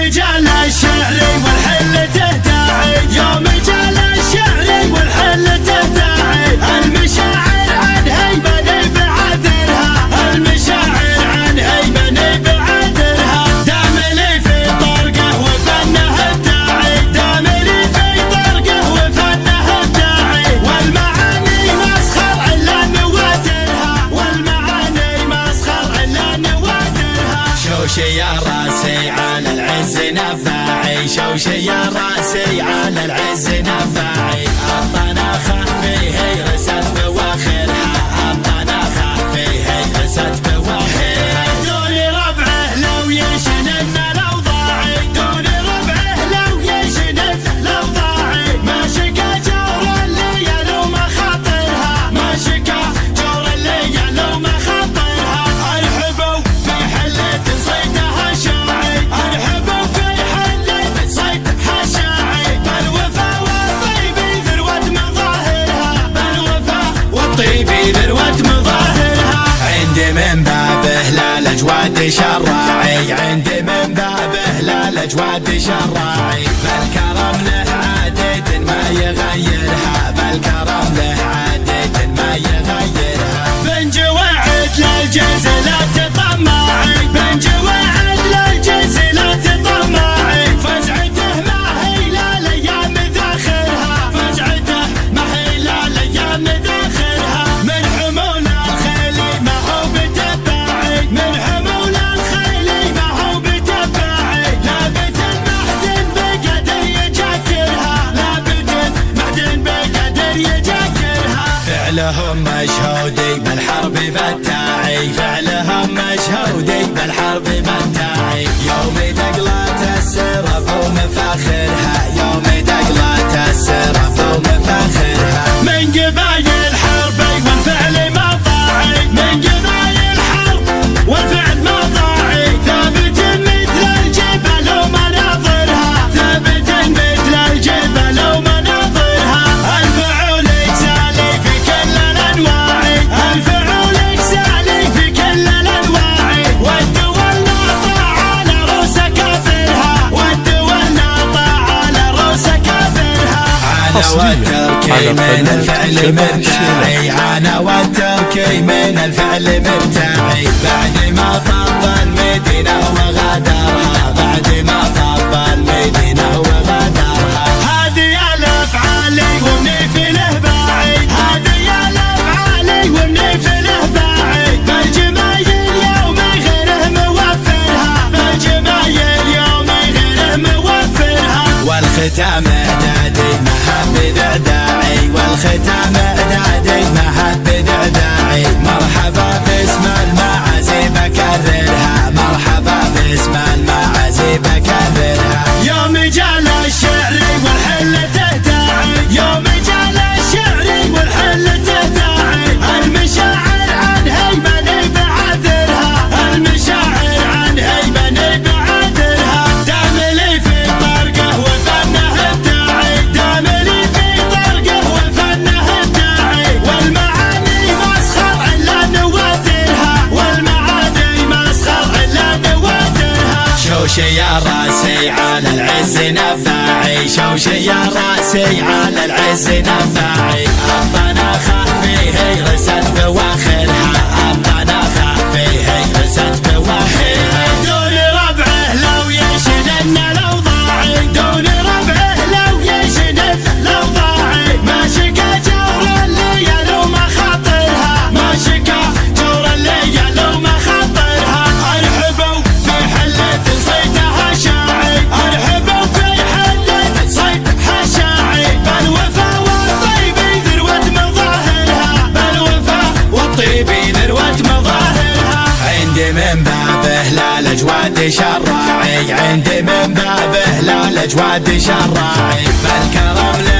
جال الشعر والحل تهداعي، يوم جال الشعر والحل تهداعي، المشاعر عن هيمن بعذرها، المشاعر عن هيمن بعذرها، دام لي في طرقه وفنه الداعي، دام لي في طرقه وفنه الداعي، والمعاني مسخر الا نوادرها، والمعاني مسخر الا نوادرها. شوشي يا راسي على العز نفاعي، شوشي يا راسي على العز نفاعي، الطناخة فيه رست بواخرها، الطناخة فيه رست بواخرها، دون ربعه لو يشند الاوضاعي، دون ربعه لو يشند الاوضاعي، ما شكا جور الليل ومخاطرها، ما شكا جور الليل ومخاطرها، ارحبوا في حلة صيدها شاعي، ارحبوا في حلة صيدها شاعي، بالوفا والطيب ذروة مظاهرها، بالوفا والطيب ذروة مظاهرها، عندي من بابه لا الاجواد شراعي، عندي من بابه لا الاجواد شراعي، بالكرم له عادة ما يغيرها، بالكرم له عادة ما يغيرها، بنجوعد للجنس لا تطمعي، بنجوعد للجنس لا تطمعي، فزعته ما هي لا الايام ذاخرها، فزعته ما هي لا الايام ذاخرها، من حمول الخيل ما هو بتباعي، من حمول الخيل ما هو بتباعي، لابد المحدن بقدر يجكرها، لابد المحدن بقدر يجكرها، فعلهم مشهودي بالحرب بتاعي، فعلهم مشهودي بالحرب بتاعي، يوم دقلات السرف ومفاخرها، يوم دقلات السرف ومفاخرها، من قبايل حربي والفعل مضاعي، من قبايل حرب والفعل مضاعي، ثابت مثل الجبل ومناظرها، ثابت مثل الجبل ومناظرها، الفعول يسالي في كل الانواع، الفعول يسالي في كل الانواع، والدول ناطع على رؤوس كافرها، والدول ناطع على رؤوس كافرها، انا والتركي من الفعل مرتاعي، انا والتركي من الفعل مرتاعي، بعد ما طاب المدينة وغادرها، بعد ما طاب المدينة وغادرها، هذه الافعال ومني في الهباعي، هذه الافعال ومني في الهباعي، بالجمايل يوم غيره موفرها، بالجمايل يوم غيره موفرها، والختام اعدادي مهب ذعداعي، والختام اعدادي مهب ذعداعي، مرحبا باسم المعازي بكررها، مرحبا باسم المعازي بكررها، يوم جال الشعر والحل تهداعي، يوم جال الشعر والحل تهداعي، المشاعر عن هيمن بعذرها، المشاعر عن هيمن بعذرها، دام لي في طرقه وفنه الداعي، دام لي في طرقه وفنه الداعي، والمعاني مسخر الا نوادرها، والمعاني مسخر الا نوادرها، شوشي يا راسي على العز نفاعي، شوشي يا راسي على العز نفاعي، الطناخة فيه رست بواخرها، الطناخة فيه رست بواخرها، دون ربعه لو يشند الاوضاعي، دون ربعه لو يشند الاوضاعي، ما شكا جور الليل ومخاطرها، ما شكا جور الليل ومخاطرها، ارحبوا في حلة صيدها شاعي، ارحبوا في حلة صيدها شاعي، بالوفا والطيب ذروة مظاهرها، بالوفا والطيب ذروة مظاهرها، عندي من بابه لا الاجواد شراعي، عندي من بابه لا الاجواد شراعي، بالكرم